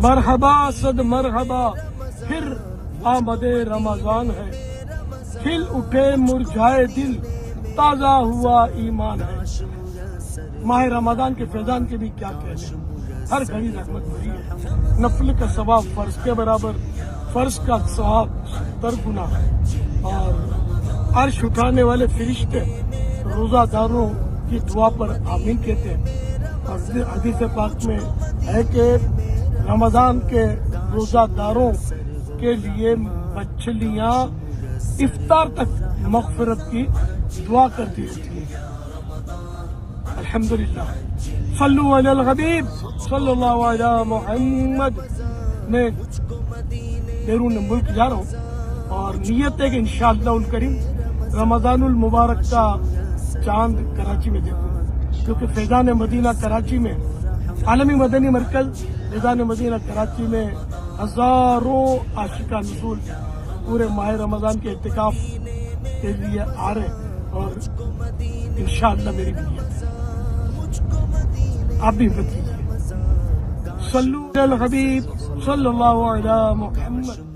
مرحبا صد مرحبا پھر آمد رمضان ہے، کھل اٹھے مرجھائے دل تازہ ہوا ایمان ہے۔ ماہ رمضان کے فیضان کے بھی کیا کہنے، ہر گھڑی رحمت بھری ہے۔ نفل کا ثواب فرض کے برابر، فرض کا ثواب 70 گنا ہے، اور عرش اٹھانے والے فرشتے روزہ داروں کی دعا پر آمین کہتے ہیں۔ اور حدیث پاک میں ہے کہ رمضان کے روزہ داروں کے لیے مچھلیاں افطار تک مغفرت کی دعا کرتی رہتی ہیں۔ الحمدللہ، صلو علی الحبیب صلی اللہ علی محمد۔ میں بیرون ملک جا رہا ہوں اور نیت ہے کہ انشاءاللہ الکریم رمضان المبارک کا چاند کراچی میں دیکھوں، کیونکہ فیضان مدینہ کراچی میں، عالمی مدنی مرکز فیضان مدینہ کراچی میں ہزاروں عاشقان رسول پورے ماہ رمضان کے اعتکاف کے لیے آ رہے ہیں، اور انشاءاللہ میری بھی نیت ہے، آپ بھی ہمت کیجیے۔ صلو علی الحبیب صلی اللہ علی محمد۔